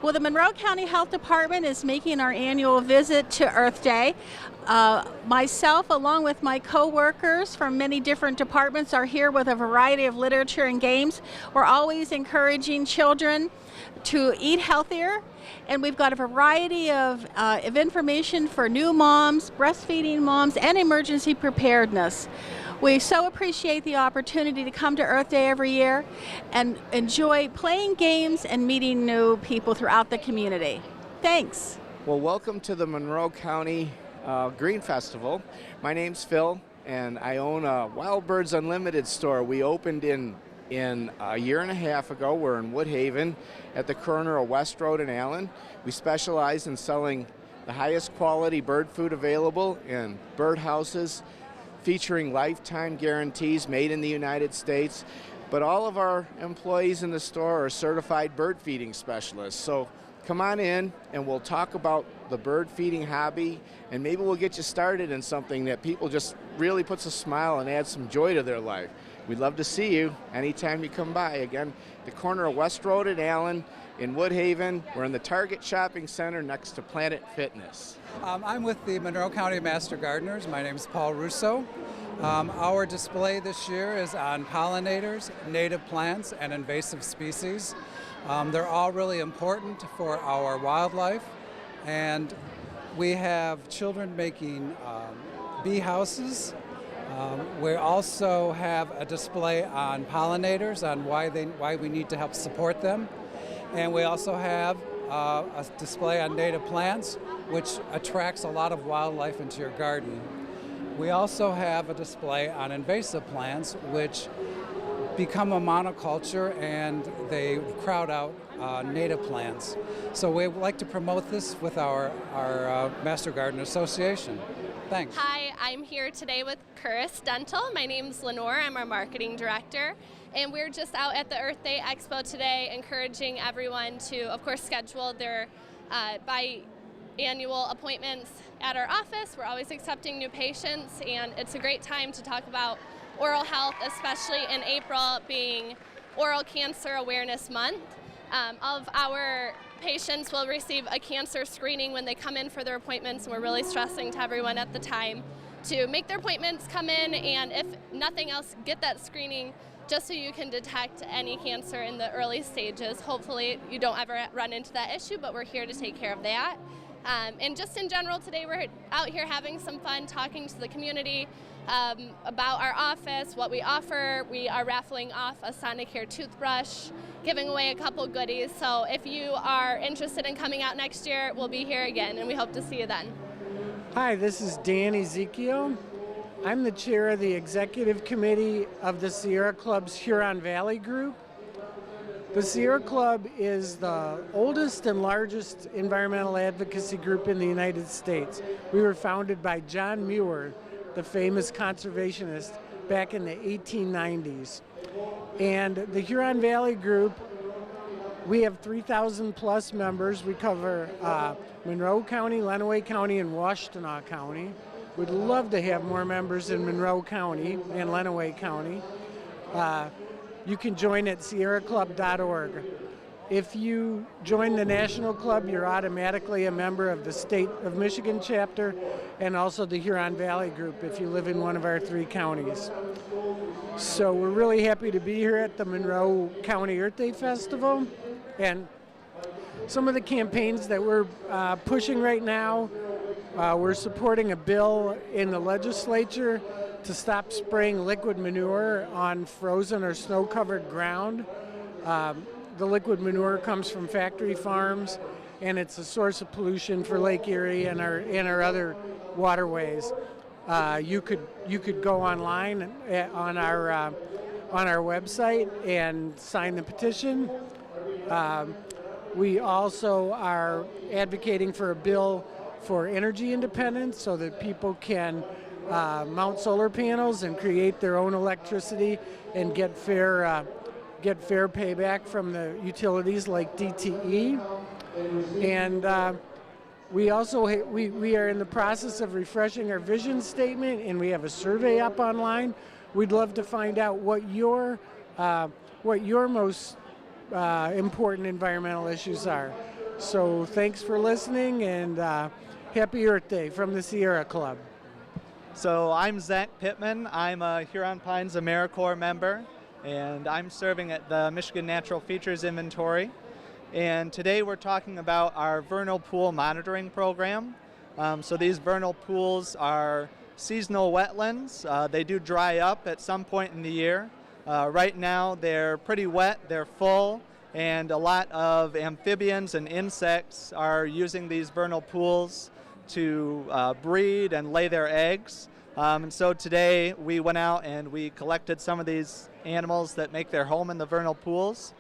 Well, the Monroe County Health Department is making our annual visit to Earth Day. Myself, along with my co-workers from many different departments, are here with a variety of literature and games. We're always encouraging children to eat healthier, and we've got a variety of information for new moms, breastfeeding moms, and emergency preparedness. We so appreciate the opportunity to come to Earth Day every year and enjoy playing games and meeting new people throughout the community. Thanks. Well, welcome to the Monroe County Green Festival. My name's Phil, and I own a Wild Birds Unlimited store. We opened in a year and a half ago. We're in Woodhaven at the corner of West Road and Allen. We specialize in selling the highest quality bird food available in bird houses, featuring lifetime guarantees made in the United States. But all of our employees in the store are certified bird feeding specialists. So come on in and we'll talk about the bird feeding hobby, and maybe we'll get you started in something that people just really puts a smile and adds some joy to their life. We'd love to see you anytime you come by. Again, the corner of West Road and Allen in Woodhaven. We're in the Target Shopping Center next to Planet Fitness. I'm with the Monroe County Master Gardeners. My name is Paul Russo. Our display this year is on pollinators, native plants, and invasive species. They're all really important for our wildlife, and we have children making bee houses. We also have a display on pollinators, on why we need to help support them. And we also have a display on native plants, which attracts a lot of wildlife into your garden. We also have a display on invasive plants, which become a monoculture and they crowd out native plants. So we would like to promote this with our Master Garden Association. Thanks. Hi, I'm here today with Curis Dental. My name's Lenore. I'm our marketing director. And we're just out at the Earth Day Expo today, encouraging everyone to, of course, schedule their biannual appointments at our office. We're always accepting new patients, and it's a great time to talk about oral health, especially in April being Oral Cancer Awareness Month. All of our patients will receive a cancer screening when they come in for their appointments, and we're really stressing to everyone at the time to make their appointments, come in, and if nothing else, get that screening just so you can detect any cancer in the early stages. Hopefully you don't ever run into that issue, but we're here to take care of that. And just in general today, we're out here having some fun, talking to the community about our office, what we offer. We are raffling off a Sonicare toothbrush, giving away a couple goodies. So if you are interested in coming out next year, we'll be here again, and we hope to see you then. Hi, this is Dan Ezekiel. I'm the chair of the executive committee of the Sierra Club's Huron Valley group. The Sierra Club is the oldest and largest environmental advocacy group in the United States. We were founded by John Muir, the famous conservationist, back in the 1890s. And the Huron Valley group, we have 3,000 plus members. We cover Monroe County, Lenawee County, and Washtenaw County. We'd love to have more members in Monroe County and Lenawee County. You can join at sierraclub.org. If you join the national club, you're automatically a member of the State of Michigan chapter and also the Huron Valley group if you live in one of our 3 counties. So we're really happy to be here at the Monroe County Earth Day Festival. And some of the campaigns that we're pushing right now, we're supporting a bill in the legislature to stop spraying liquid manure on frozen or snow-covered ground. The liquid manure comes from factory farms, and it's a source of pollution for Lake Erie and our other waterways. You could go online on our website and sign the petition. We also are advocating for a bill for energy independence so that people can mount solar panels and create their own electricity and get fair payback from the utilities like DTE. And we also we are in the process of refreshing our vision statement, and we have a survey up online. We'd love to find out what your most important environmental issues are. So thanks for listening, and happy Earth Day from the Sierra Club. So I'm Zach Pittman. I'm a Huron Pines AmeriCorps member, and I'm serving at the Michigan Natural Features Inventory. And today we're talking about our vernal pool monitoring program. So these vernal pools are seasonal wetlands. They do dry up at some point in the year. Right now they're pretty wet, they're full, and a lot of amphibians and insects are using these vernal pools to breed and lay their eggs. And so today we went out and we collected some of these animals that make their home in the vernal pools.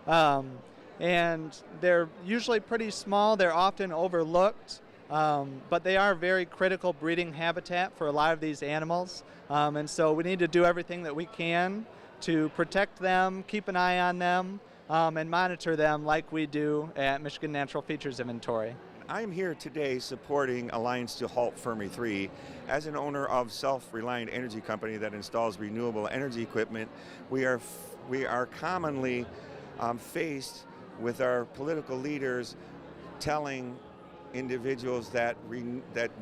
And they're usually pretty small, they're often overlooked, but they are very critical breeding habitat for a lot of these animals. And so we need to do everything that we can to protect them, keep an eye on them, and monitor them like we do at Michigan Natural Features Inventory. I'm here today supporting Alliance to Halt Fermi 3. As an owner of self-reliant energy company that installs renewable energy equipment, we are commonly faced with our political leaders telling individuals that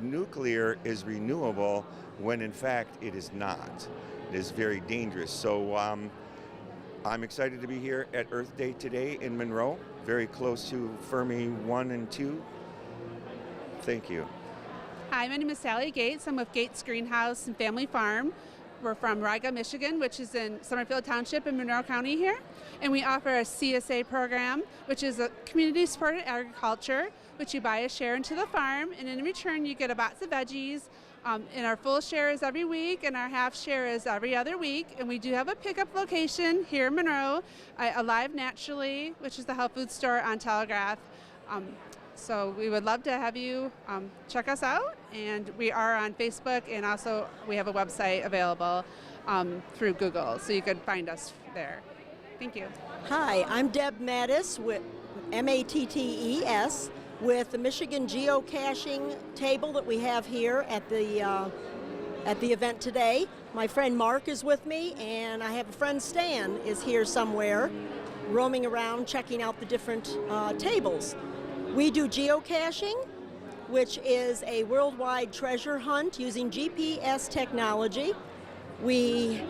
nuclear is renewable when in fact it is not. It is very dangerous. So I'm excited to be here at Earth Day today in Monroe, very close to Fermi 1 and 2. Thank you. Hi, my name is Sally Gates. I'm with Gates Greenhouse and Family Farm. We're from Riga, Michigan, which is in Summerfield Township in Monroe County here. And we offer a CSA program, which is a community-supported agriculture, which you buy a share into the farm, and in return you get a box of veggies. And our full share is every week, and our half share is every other week. And we do have a pickup location here in Monroe, Alive Naturally, which is the health food store on Telegraph. So we would love to have you check us out, and we are on Facebook, and also we have a website available through Google, so you could find us there. Thank you. Hi, I'm Deb Mattis with MATTES with the Michigan geocaching table that we have here at the event today. My friend Mark is with me, and I have a friend Stan is here somewhere roaming around checking out the different tables. We do geocaching, which is a worldwide treasure hunt using GPS technology. The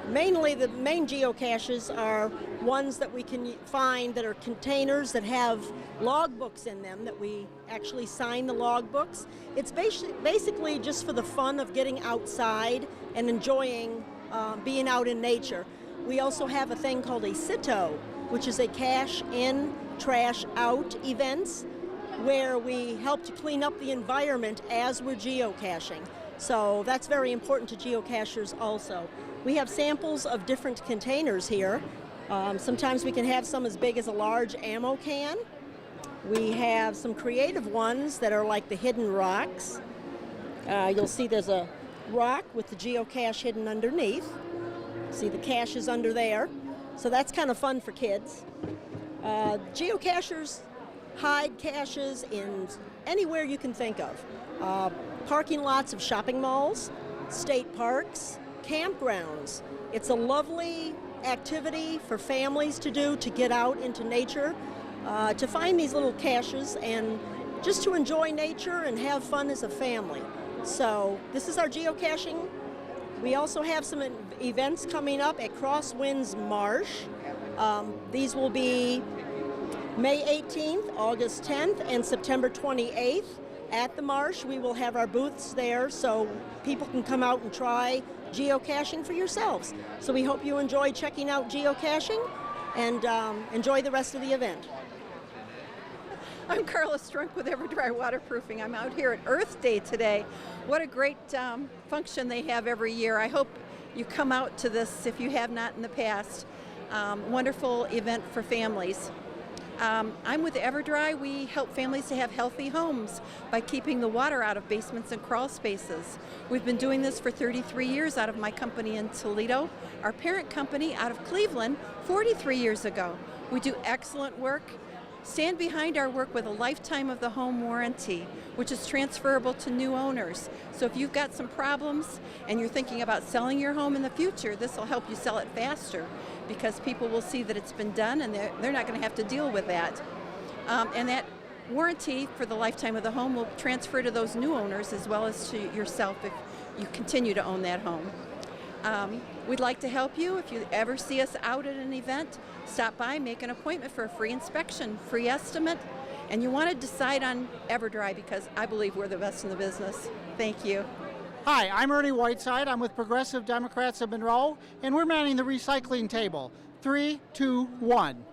main geocaches are ones that we can find that are containers that have logbooks in them that we actually sign the logbooks. It's basically just for the fun of getting outside and enjoying being out in nature. We also have a thing called a CITO, which is a cash in, trash out events where we help to clean up the environment as we're geocaching. So that's very important to geocachers also. We have samples of different containers here. Sometimes we can have some as big as a large ammo can. We have some creative ones that are like the hidden rocks. You'll see there's a rock with the geocache hidden underneath. See the cache is under there. So that's kind of fun for kids. Geocachers hide caches in anywhere you can think of. Parking lots of shopping malls, state parks, campgrounds. It's a lovely activity for families to do, to get out into nature, to find these little caches and just to enjoy nature and have fun as a family. So this is our geocaching. We also have some events coming up at Crosswinds Marsh. These will be May 18th, August 10th, and September 28th at the marsh. We will have our booths there so people can come out and try geocaching for yourselves. So we hope you enjoy checking out geocaching and enjoy the rest of the event. I'm Carla Strunk with EverDry Waterproofing. I'm out here at Earth Day today. What a great function they have every year. I hope you come out to this if you have not in the past. Wonderful event for families. I'm with EverDry. We help families to have healthy homes by keeping the water out of basements and crawl spaces. We've been doing this for 33 years out of my company in Toledo, our parent company out of Cleveland 43 years ago. We do excellent work. Stand behind our work with a lifetime of the home warranty, which is transferable to new owners. So if you've got some problems and you're thinking about selling your home in the future, this will help you sell it faster because people will see that it's been done and they're not going to have to deal with that. And that warranty for the lifetime of the home will transfer to those new owners as well as to yourself if you continue to own that home. We'd like to help you. If you ever see us out at an event, stop by, make an appointment for a free inspection, free estimate, and you want to decide on EverDry because I believe we're the best in the business. Thank you. Hi, I'm Ernie Whiteside. I'm with Progressive Democrats of Monroe, and we're manning the recycling table. 3, 2, 1.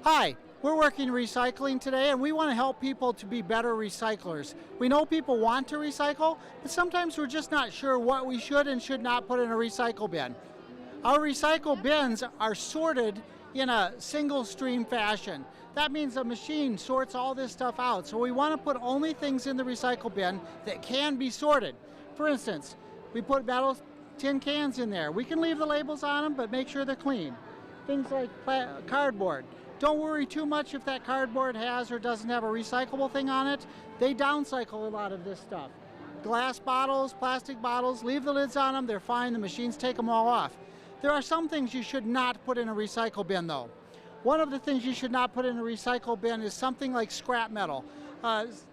Hi, we're working recycling today, and we want to help people to be better recyclers. We know people want to recycle, but sometimes we're just not sure what we should and should not put in a recycle bin. Our recycle bins are sorted in a single stream fashion. That means a machine sorts all this stuff out. So we want to put only things in the recycle bin that can be sorted. For instance, we put metal tin cans in there. We can leave the labels on them, but make sure they're clean. Things like cardboard. Don't worry too much if that cardboard has or doesn't have a recyclable thing on it. They downcycle a lot of this stuff. Glass bottles, plastic bottles, leave the lids on them, they're fine, the machines take them all off. There are some things you should not put in a recycle bin though. One of the things you should not put in a recycle bin is something like scrap metal.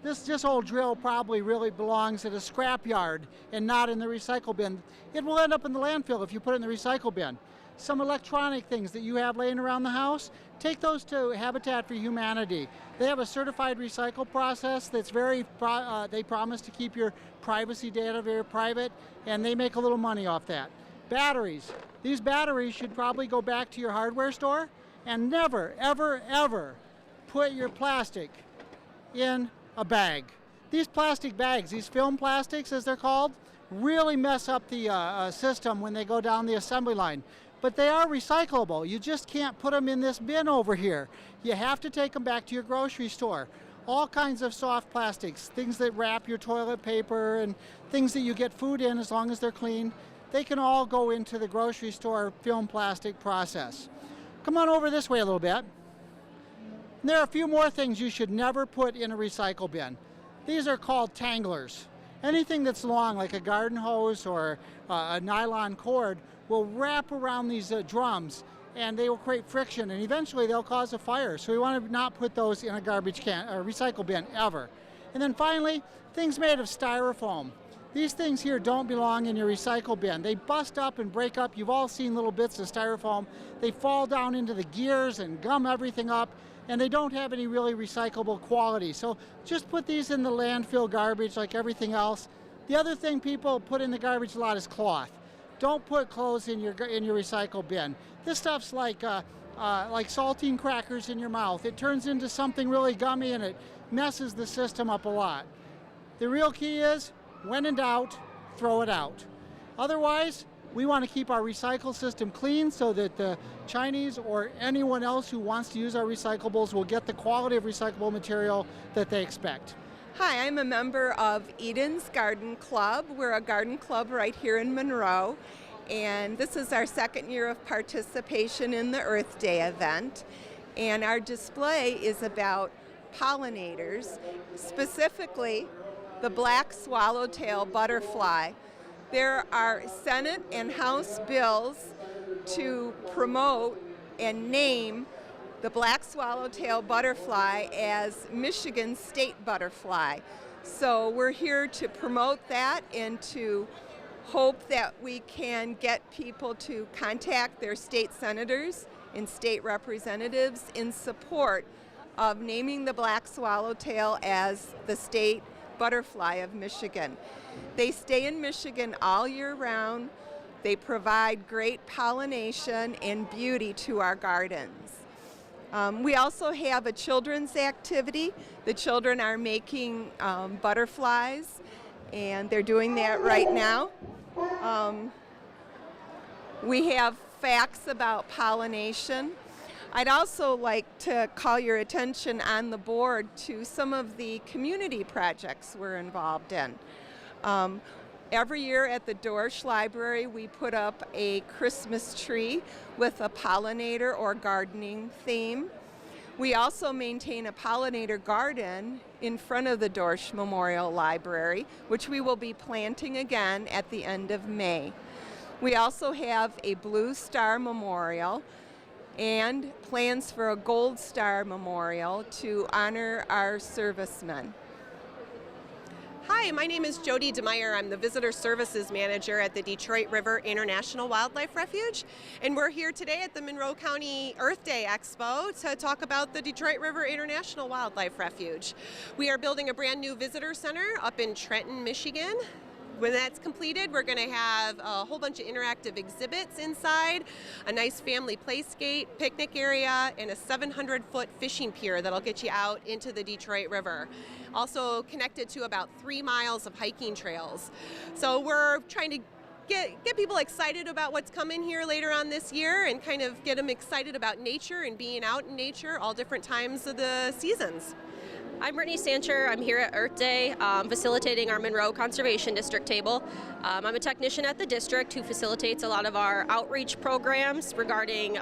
This old drill probably really belongs at a scrap yard and not in the recycle bin. It will end up in the landfill if you put it in the recycle bin. Some electronic things that you have laying around the house, take those to Habitat for Humanity. They have a certified recycle process that's they promise to keep your privacy data very private, and they make a little money off that. Batteries. These batteries should probably go back to your hardware store, and never, ever, ever put your plastic in a bag. These plastic bags, these film plastics as they're called, really mess up the system when they go down the assembly line. But they are recyclable. You just can't put them in this bin over here. You have to take them back to your grocery store. All kinds of soft plastics, things that wrap your toilet paper and things that you get food in as long as they're clean, they can all go into the grocery store film plastic process. Come on over this way a little bit. And there are a few more things you should never put in a recycle bin. These are called tanglers. Anything that's long, like a garden hose or a nylon cord, will wrap around these drums and they will create friction and eventually they'll cause a fire. So we want to not put those in a garbage can or recycle bin ever. And then finally, things made of styrofoam. These things here don't belong in your recycle bin. They bust up and break up. You've all seen little bits of styrofoam. They fall down into the gears and gum everything up, and they don't have any really recyclable quality. So just put these in the landfill garbage like everything else. The other thing people put in the garbage a lot is cloth. Don't put clothes in your recycle bin. This stuff's like saltine crackers in your mouth. It turns into something really gummy and it messes the system up a lot. The real key is, when in doubt, throw it out. Otherwise, we want to keep our recycle system clean so that the Chinese or anyone else who wants to use our recyclables will get the quality of recyclable material that they expect. Hi, I'm a member of Eden's Garden Club. We're a garden club right here in Monroe, and this is our second year of participation in the Earth Day event. And our display is about pollinators, specifically the black swallowtail butterfly. There are Senate and House bills to promote and name the black swallowtail butterfly as Michigan's state butterfly. So we're here to promote that and to hope that we can get people to contact their state senators and state representatives in support of naming the black swallowtail as the state butterfly of Michigan. They stay in Michigan all year round. They provide great pollination and beauty to our gardens. We also have a children's activity. The children are making butterflies, and they're doing that right now. We have facts about pollination. I'd also like to call your attention on the board to some of the community projects we're involved in. Every year at the Dorsch Library, we put up a Christmas tree with a pollinator or gardening theme. We also maintain a pollinator garden in front of the Dorsch Memorial Library, which we will be planting again at the end of May. We also have a Blue Star Memorial, and plans for a Gold Star Memorial to honor our servicemen. Hi, my name is Jody DeMeyer. I'm the Visitor Services Manager at the Detroit River International Wildlife Refuge, and we're here today at the Monroe County Earth Day Expo to talk about the Detroit River International Wildlife Refuge. We are building a brand new visitor center up in Trenton, Michigan. When that's completed, we're going to have a whole bunch of interactive exhibits inside, a nice family playscape, picnic area, and a 700-foot fishing pier that'll get you out into the Detroit River. Also connected to about 3 miles of hiking trails. So we're trying to get people excited about what's coming here later on this year and kind of get them excited about nature and being out in nature all different times of the seasons. I'm Brittany Sancher. I'm here at Earth Day facilitating our Monroe Conservation District table. I'm a technician at the district who facilitates a lot of our outreach programs regarding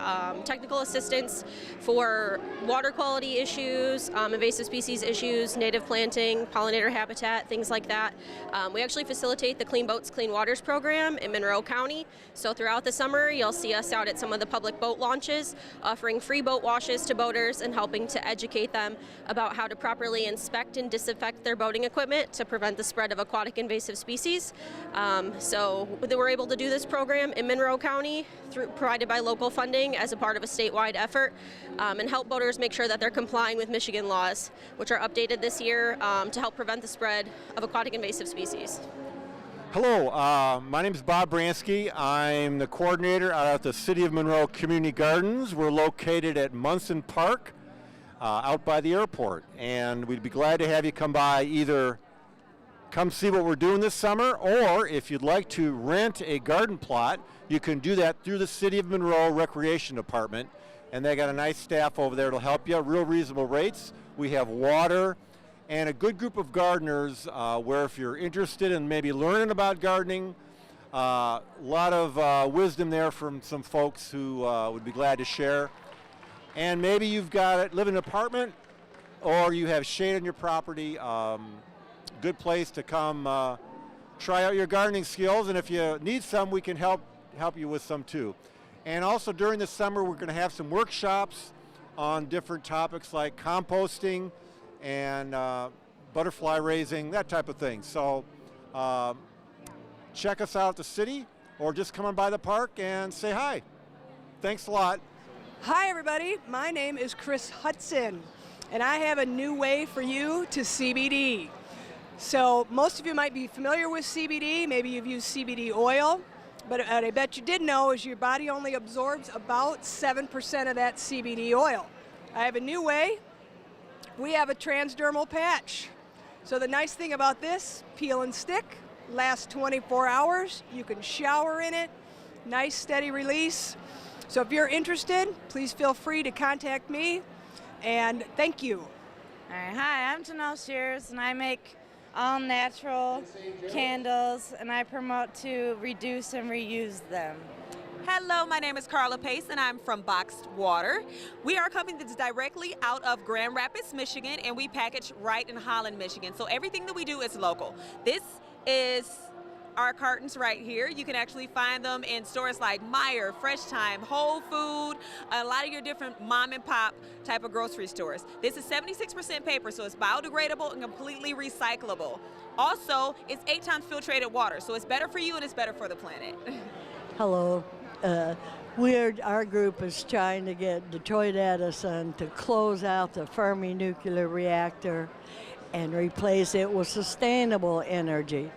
technical assistance for water quality issues, invasive species issues, native planting, pollinator habitat, things like that. We actually facilitate the Clean Boats, Clean Waters program in Monroe County. So throughout the summer, you'll see us out at some of the public boat launches, offering free boat washes to boaters and helping to educate them about how to properly inspect and disinfect their boating equipment to prevent the spread of aquatic invasive species. So we're able to do this program in Monroe County provided by local funding as a part of a statewide effort and help boaters make sure that they're complying with Michigan laws, which are updated this year to help prevent the spread of aquatic invasive species. Hello, my name is Bob Bransky. I'm the coordinator out at the City of Monroe Community Gardens. We're located at Munson Park, out by the airport, and we'd be glad to have you come by, either come see what we're doing this summer, or if you'd like to rent a garden plot, you can do that through the City of Monroe Recreation Department, and they got a nice staff over there to help you, real reasonable rates. We have water and a good group of gardeners where if you're interested in maybe learning about gardening, a lot of wisdom there from some folks who would be glad to share. And maybe you've live in an apartment or you have shade on your property, good place to come try out your gardening skills, and if you need some, we can help you with some too. And also during the summer, we're going to have some workshops on different topics like composting and butterfly raising, that type of thing. So check us out at the city or just come on by the park and say hi. Thanks a lot. Hi everybody, my name is Chris Hudson, and I have a new way for you to CBD. So most of you might be familiar with CBD, maybe you've used CBD oil, but what I bet you didn't know is your body only absorbs about 7% of that CBD oil. I have a new way. We have a transdermal patch. So the nice thing about this, peel and stick, lasts 24 hours, you can shower in it, nice steady release. So if you're interested, please feel free to contact me, and thank you. All right, hi, I'm Janelle Shears, and I make all natural candles, and I promote to reduce and reuse them. Hello, my name is Carla Pace, and I'm from Boxed Water. We are coming directly out of Grand Rapids, Michigan, and we package right in Holland, Michigan. So everything that we do is local. This is our cartons right here. You can actually find them in stores like Meijer, Fresh Time, Whole Food, a lot of your different mom and pop type of grocery stores. This is 76% paper, so it's biodegradable and completely recyclable. Also, it's 8 times filtrated water, so it's better for you and it's better for the planet. Hello. Our group is trying to get Detroit Edison to close out the Fermi nuclear reactor and replace it with sustainable energy.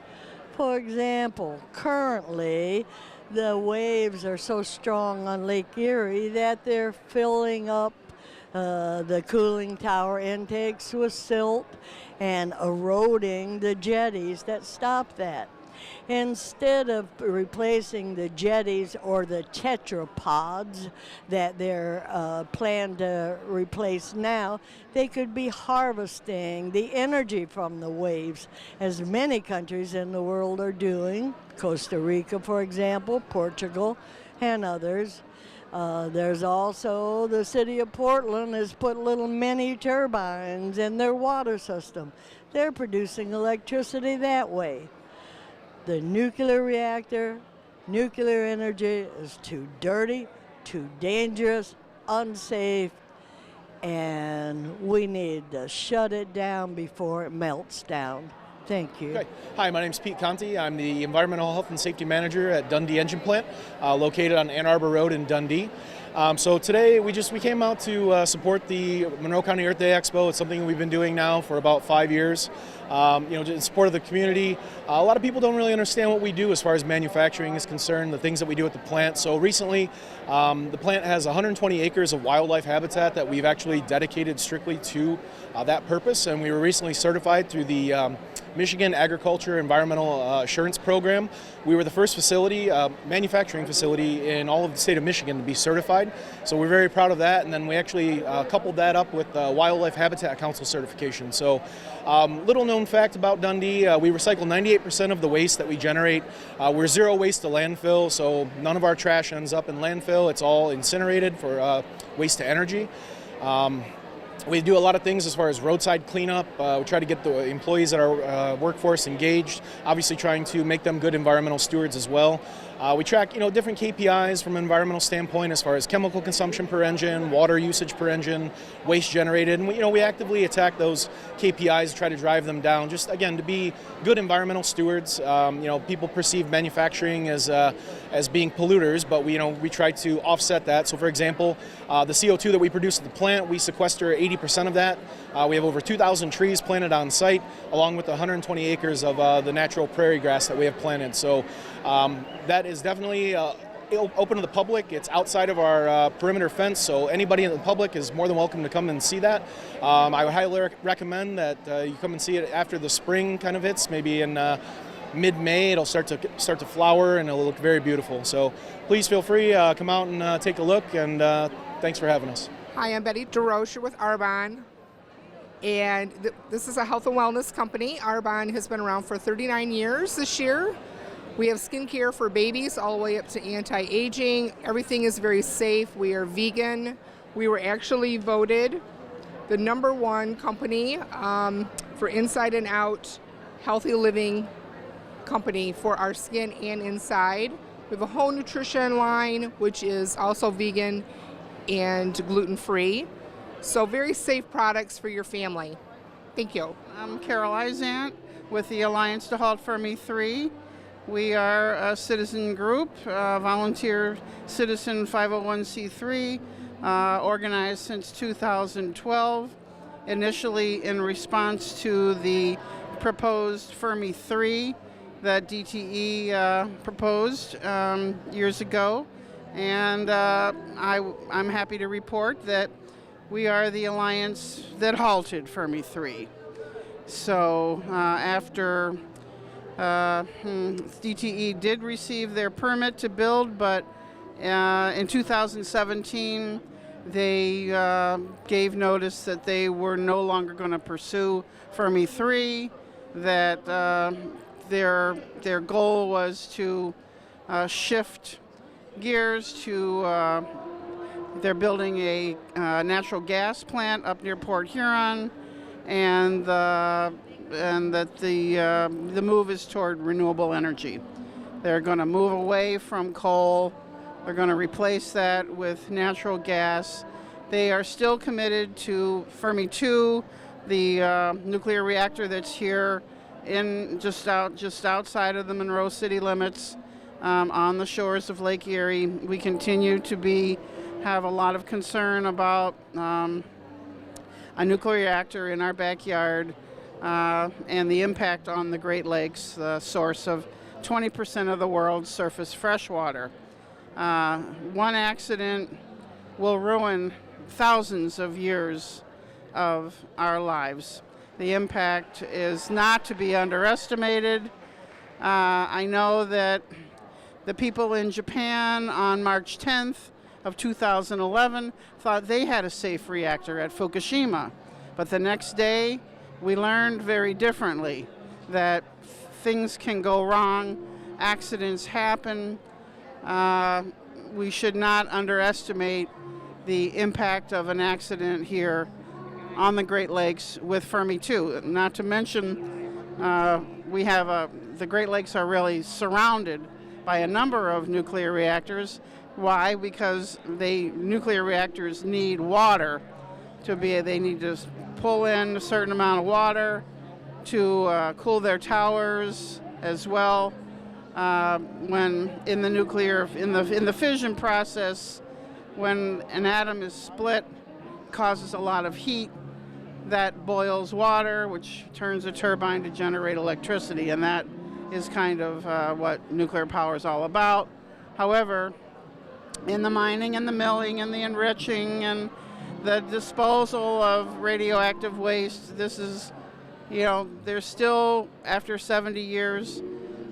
For example, currently the waves are so strong on Lake Erie that they're filling up the cooling tower intakes with silt and eroding the jetties that stop that. Instead of replacing the jetties or the tetrapods that they're planned to replace now, they could be harvesting the energy from the waves, as many countries in the world are doing. Costa Rica, for example, Portugal, and others. There's also the city of Portland has put little mini turbines in their water system. They're producing electricity that way. The nuclear reactor, nuclear energy is too dirty, too dangerous, unsafe, and we need to shut it down before it melts down. Thank you. Okay. Hi, my name is Pete Conti. I'm the Environmental Health and Safety Manager at Dundee Engine Plant, located on Ann Arbor Road in Dundee. So today we came out to support the Monroe County Earth Day Expo. It's something we've been doing now for about 5 years. In support of the community. A lot of people don't really understand what we do as far as manufacturing is concerned, the things that we do at the plant. So recently, the plant has 120 acres of wildlife habitat that we've actually dedicated strictly to that purpose, and we were recently certified through the Michigan Agriculture Environmental Assurance Program. We were the first facility, manufacturing facility in all of the state of Michigan to be certified. So we're very proud of that, and then we actually coupled that up with Wildlife Habitat Council certification. So little known fact about Dundee, we recycle 98% of the waste that we generate. We're zero waste to landfill, so none of our trash ends up in landfill. It's all incinerated for waste to energy. We do a lot of things as far as roadside cleanup. We try to get the employees at our workforce engaged, obviously trying to make them good environmental stewards as well. We track, different KPIs from an environmental standpoint as far as chemical consumption per engine, water usage per engine, waste generated, and we actively attack those KPIs, try to drive them down. Just again to be good environmental stewards. People perceive manufacturing as being polluters, but we try to offset that. So, for example, the CO2 that we produce at the plant, we sequester 80% of that. We have over 2,000 trees planted on site, along with the 120 acres of the natural prairie grass that we have planted. So that is definitely open to the public. It's outside of our perimeter fence, so anybody in the public is more than welcome to come and see that. I would highly recommend that you come and see it after the spring kind of hits, maybe in mid-May. It'll start to flower and it'll look very beautiful. So please feel free, come out and take a look, and thanks for having us. Hi, I'm Betty DeRoche with Arbonne, and this is a health and wellness company. Arbonne has been around for 39 years this year. We have skincare for babies all the way up to anti-aging. Everything is very safe. We are vegan. We were actually voted the #1 company for inside and out healthy living company for our skin and inside. We have a whole nutrition line, which is also vegan and gluten-free. So very safe products for your family. Thank you. I'm Carol Izant with the Alliance to Halt Fermi 3. We are a citizen group, volunteer citizen 501c3, organized since 2012, initially in response to the proposed Fermi 3 that DTE proposed years ago. And I'm happy to report that we are the alliance that halted Fermi 3. So after DTE did receive their permit to build, but in 2017 they gave notice that they were no longer going to pursue Fermi 3, that their goal was to shift gears to they're building a natural gas plant up near Port Huron, and that the move is toward renewable energy. They're going to move away from coal. They're going to replace that with natural gas. They are still committed to Fermi 2, the nuclear reactor that's here in just outside of the Monroe city limits, on the shores of Lake Erie. We continue to have a lot of concern about a nuclear reactor in our backyard and the impact on the Great Lakes, the source of 20% of the world's surface freshwater. One accident will ruin thousands of years of our lives. The impact is not to be underestimated. I know that the people in Japan on March 10th of 2011 thought they had a safe reactor at Fukushima. But the next day, we learned very differently that things can go wrong, accidents happen. We should not underestimate the impact of an accident here on the Great Lakes with Fermi 2. Not to mention, the Great Lakes are really surrounded by a number of nuclear reactors, Why? Because nuclear reactors need water they need to pull in a certain amount of water to cool their towers as well. When in the fission process, when an atom is split, it causes a lot of heat that boils water, which turns a turbine to generate electricity, and that is kind of what nuclear power is all about. However, in the mining and the milling and the enriching and the disposal of radioactive waste, this is, there's still, after 70 years,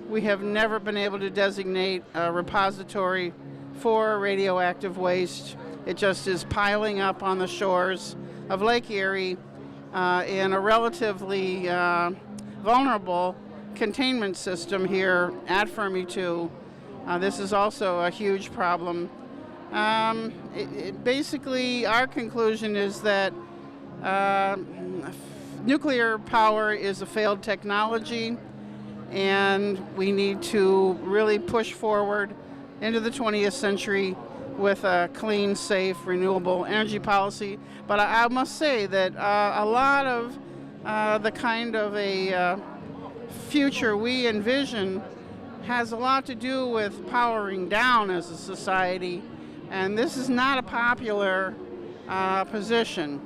we have never been able to designate a repository for radioactive waste. It just is piling up on the shores of Lake Erie in a relatively vulnerable containment system here at Fermi 2. This is also a huge problem. Basically, our conclusion is that nuclear power is a failed technology, and we need to really push forward into the 20th century with a clean, safe, renewable energy policy. But I must say that a lot of the kind of a future we envision has a lot to do with powering down as a society, and this is not a popular position.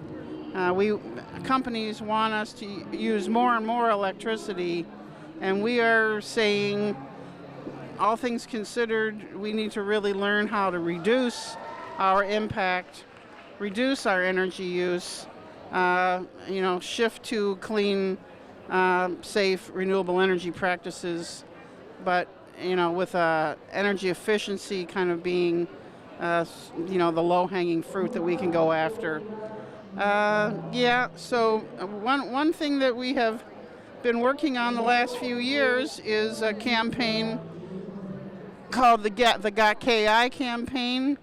Companies want us to use more and more electricity, and we are saying, all things considered, we need to really learn how to reduce our impact, reduce our energy use, shift to clean, safe, renewable energy practices, but with energy efficiency kind of being the low-hanging fruit that we can go after. So one thing that we have been working on the last few years is a campaign called the Got KI campaign.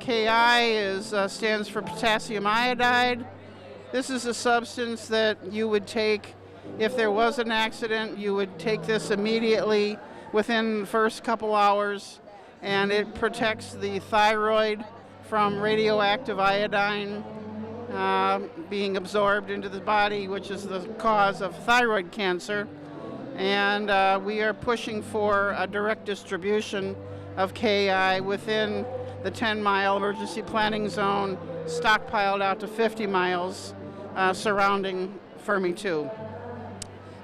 KI stands for potassium iodide. This is a substance that you would take if there was an accident. You would take this immediately within the first couple hours, and it protects the thyroid from radioactive iodine being absorbed into the body, which is the cause of thyroid cancer. And we are pushing for a direct distribution of KI within the 10-mile emergency planning zone, stockpiled out to 50 miles surrounding Fermi 2.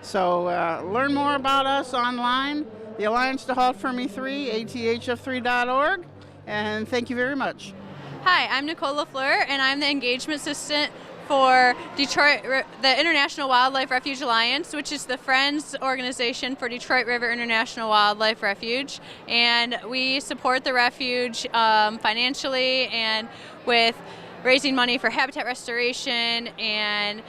So learn more about us online, the Alliance to Halt Fermi 3, athf3.org, and thank you very much. Hi, I'm Nicole LaFleur, and I'm the engagement assistant for Detroit, the International Wildlife Refuge Alliance, which is the Friends organization for Detroit River International Wildlife Refuge. And we support the refuge financially and with raising money for habitat restoration and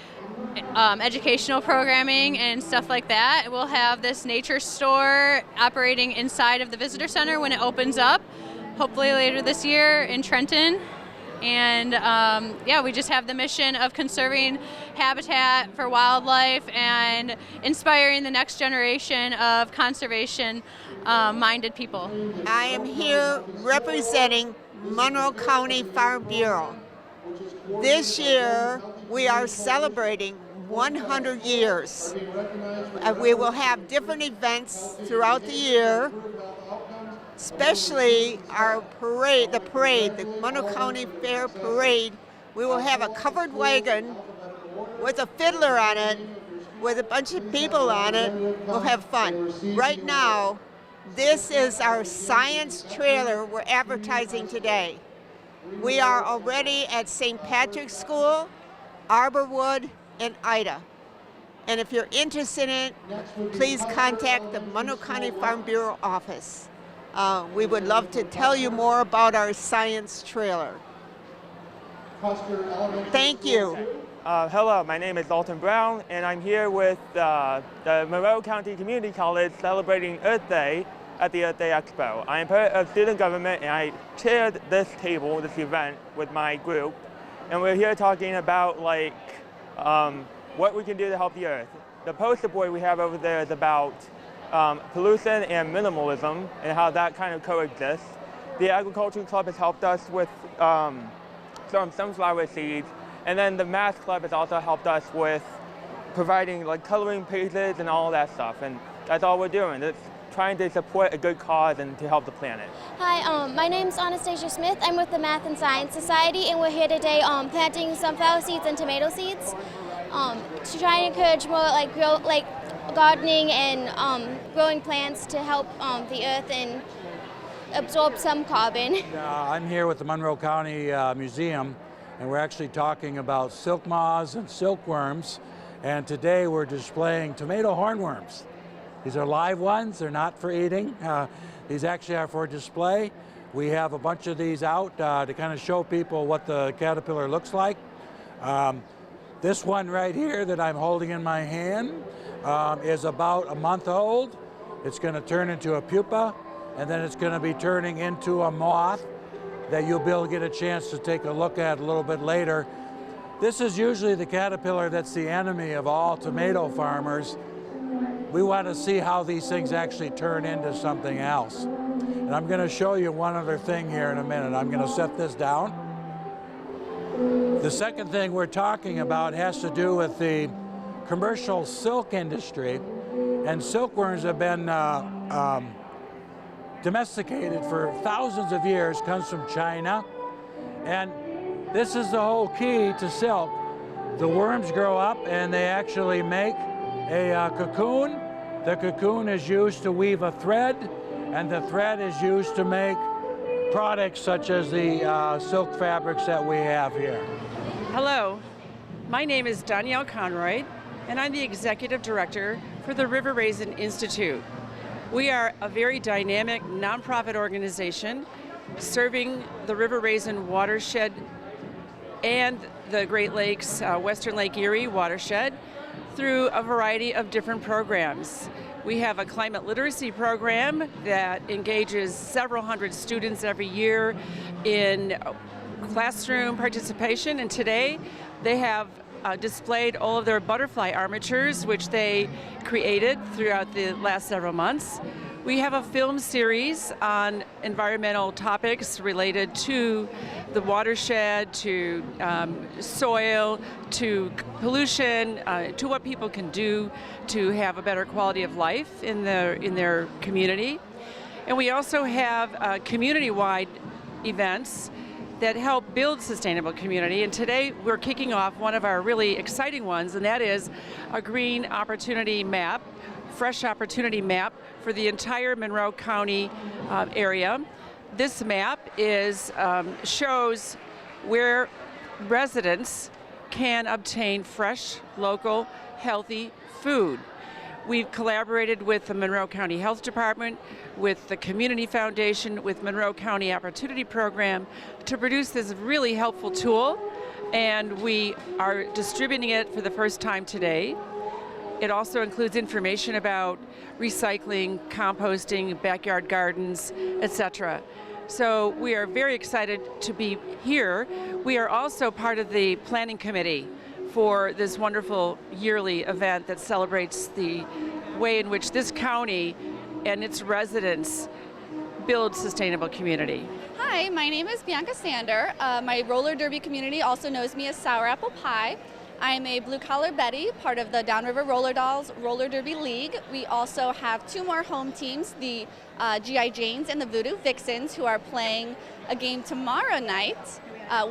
educational programming and stuff like that. We'll have this nature store operating inside of the visitor center when it opens up, hopefully later this year in Trenton. And we just have the mission of conserving habitat for wildlife and inspiring the next generation of conservation-minded people. I am here representing Monroe County Farm Bureau. This year we are celebrating 100 years. We will have different events throughout the year, especially our parade, the Monroe County Fair Parade. We will have a covered wagon with a fiddler on it, with a bunch of people on it. We'll have fun. Right now, this is our science trailer we're advertising today. We are already at St. Patrick's School, Arborwood, and Ida. And if you're interested in it, please contact the Monroe County Farm Bureau office. We would love to tell you more about our science trailer. Thank you. Hello, my name is Dalton Brown, and I'm here with the Monroe County Community College celebrating Earth Day at the Earth Day Expo. I am part of student government, and I chaired this table, this event, with my group. And we're here talking about what we can do to help the Earth. The poster board we have over there is about pollution and minimalism and how that kind of coexists. The Agriculture Club has helped us with some sunflower seeds, and then the Math Club has also helped us with providing like coloring pages and all that stuff, and that's all we're doing. It's trying to support a good cause and to help the planet. Hi, my name's Anastasia Smith. I'm with the Math and Science Society, and we're here today planting sunflower seeds and tomato seeds to try and encourage more gardening and growing plants to help the earth and absorb some carbon. I'm here with the Monroe County Museum, and we're actually talking about silk moths and silkworms, and today we're displaying tomato hornworms. These are live ones, they're not for eating. These actually are for display. We have a bunch of these out to kind of show people what the caterpillar looks like. This one right here that I'm holding in my hand is about a month old. It's going to turn into a pupa, and then it's going to be turning into a moth that you'll be able to get a chance to take a look at a little bit later. This is usually the caterpillar that's the enemy of all tomato farmers. We want to see how these things actually turn into something else. And I'm going to show you one other thing here in a minute. I'm going to set this down. The second thing we're talking about has to do with the commercial silk industry. And silkworms have been domesticated for thousands of years, comes from China. And this is the whole key to silk. The worms grow up and they actually make a cocoon. The cocoon is used to weave a thread, and the thread is used to make products such as the silk fabrics that we have here. Hello, my name is Danielle Conroy, and I'm the Executive Director for the River Raisin Institute. We are a very dynamic nonprofit organization serving the River Raisin watershed and the Great Lakes, Western Lake Erie watershed through a variety of different programs. We have a climate literacy program that engages several hundred students every year in classroom participation, and today they have displayed all of their butterfly armatures, which they created throughout the last several months. We have a film series on environmental topics related to the watershed, to soil, to pollution, to what people can do to have a better quality of life in their community. And we also have community-wide events that help build sustainable community. And today we're kicking off one of our really exciting ones, and that is a green opportunity map, fresh opportunity map for the entire Monroe County area. This map shows where residents can obtain fresh, local, healthy food. We've collaborated with the Monroe County Health Department, with the Community Foundation, with Monroe County Opportunity Program to produce this really helpful tool, and we are distributing it for the first time today. It also includes information about recycling, composting, backyard gardens, etc. So we are very excited to be here. We are also part of the planning committee for this wonderful yearly event that celebrates the way in which this county and its residents build sustainable community. Hi, my name is Bianca Sander. My roller derby community also knows me as Sour Apple Pie. I'm a Blue Collar Betty, part of the Downriver Roller Dolls Roller Derby League. We also have two more home teams, the G.I. Janes and the Voodoo Vixens, who are playing a game tomorrow night.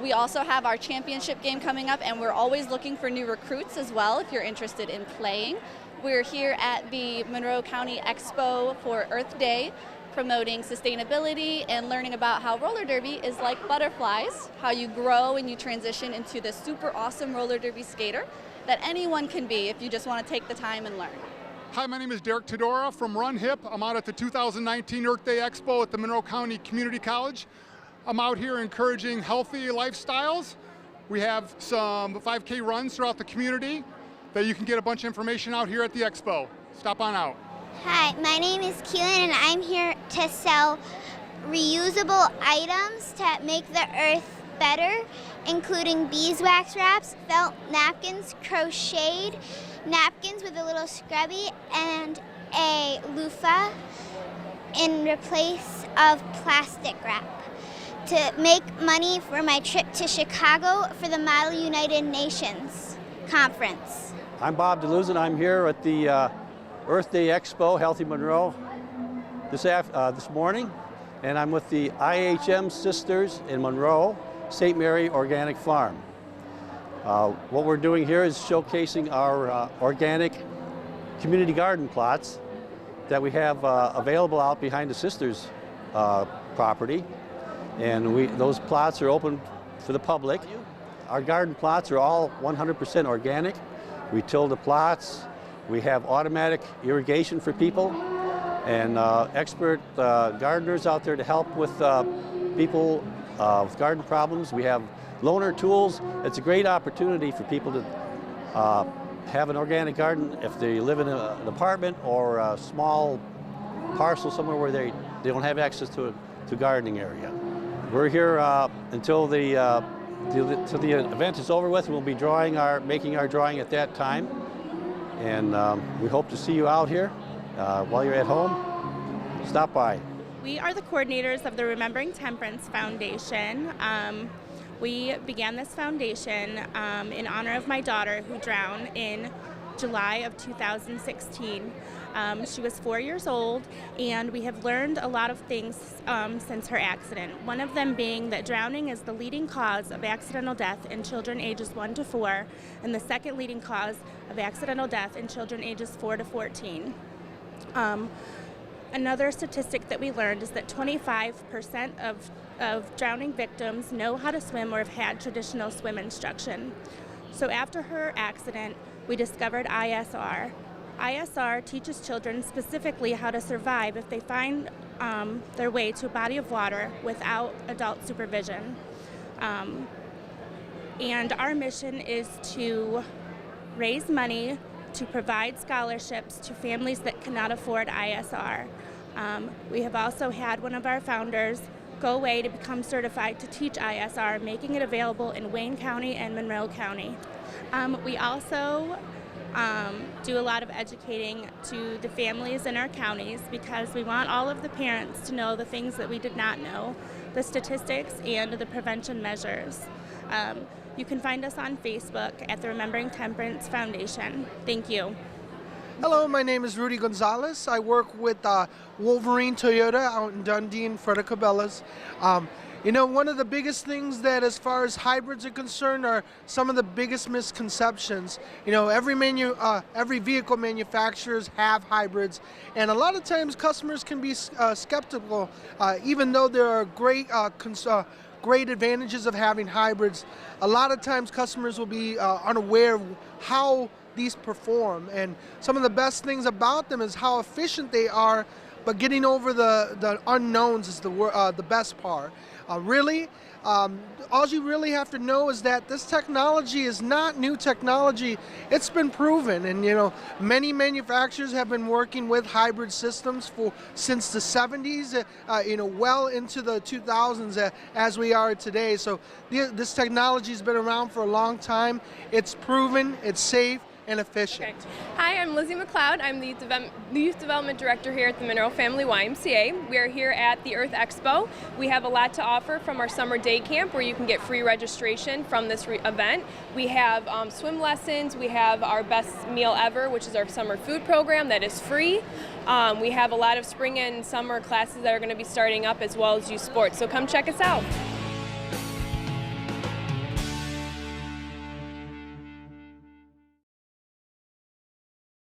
We also have our championship game coming up, and we're always looking for new recruits as well if you're interested in playing. We're here at the Monroe County Expo for Earth Day, promoting sustainability and learning about how roller derby is like butterflies, how you grow and you transition into the super awesome roller derby skater that anyone can be if you just want to take the time and learn. Hi, my name is Derek Todora from Run Hip. I'm out at the 2019 Earth Day Expo at the Monroe County Community College. I'm out here encouraging healthy lifestyles. We have some 5K runs throughout the community that you can get a bunch of information out here at the expo. Stop on out. Hi, my name is Keelan, and I'm here to sell reusable items to make the earth better, including beeswax wraps, felt napkins, crocheted napkins with a little scrubby, and a loofah in replace of plastic wrap. to make money for my trip to Chicago for the Model United Nations conference. I'm Bob DeLuz, and I'm here at the Earth Day Expo, Healthy Monroe, this morning, and I'm with the IHM Sisters in Monroe, St. Mary Organic Farm. What we're doing here is showcasing our organic community garden plots that we have available out behind the Sisters property, and those plots are open for the public. Our garden plots are all 100% organic. We till the plots. We have automatic irrigation for people, and expert gardeners out there to help with people with garden problems. We have loaner tools. It's a great opportunity for people to have an organic garden if they live in an apartment or a small parcel somewhere where they don't have access to a gardening area. We're here until the event is over with. We'll be making our drawing at that time, and we hope to see you out here while you're at home. Stop by. We are the coordinators of the Remembering Temperance Foundation. We began this foundation in honor of my daughter who drowned in July of 2016. She was 4 years old, and we have learned a lot of things since her accident. One of them being that drowning is the leading cause of accidental death in children ages 1 to 4, and the second leading cause of accidental death in children ages 4 to 14. Another statistic that we learned is that 25% of drowning victims know how to swim or have had traditional swim instruction. So after her accident, we discovered ISR. ISR teaches children specifically how to survive if they find their way to a body of water without adult supervision. And our mission is to raise money to provide scholarships to families that cannot afford ISR. We have also had one of our founders go away to become certified to teach ISR, making it available in Wayne County and Monroe County. We also do a lot of educating to the families in our counties because we want all of the parents to know the things that we did not know, the statistics and the prevention measures. You can find us on Facebook at the Remembering Temperance Foundation. Thank you. Hello, my name is Rudy Gonzalez. I work with Wolverine Toyota out in Dundee and Freda Cabela's. You know, one of the biggest things that as far as hybrids are concerned are some of the biggest misconceptions. You know, every vehicle manufacturers have hybrids, and a lot of times customers can be skeptical, even though there are great advantages of having hybrids. A lot of times customers will be unaware of how these perform, and some of the best things about them is how efficient they are, but getting over the unknowns is the best part. All you really have to know is that this technology is not new technology. It's been proven, and you know, many manufacturers have been working with hybrid systems since the 70s, you know, well into the 2000s as we are today. So this technology has been around for a long time. It's proven, it's safe, and efficient. Okay. Hi, I'm Lizzie McLeod. I'm the Youth Development Director here at the Monroe Family YMCA. We are here at the Earth Expo. We have a lot to offer from our summer day camp where you can get free registration from this event. We have swim lessons. We have our Best Meal Ever, which is our summer food program that is free. We have a lot of spring and summer classes that are going to be starting up, as well as youth sports. So come check us out.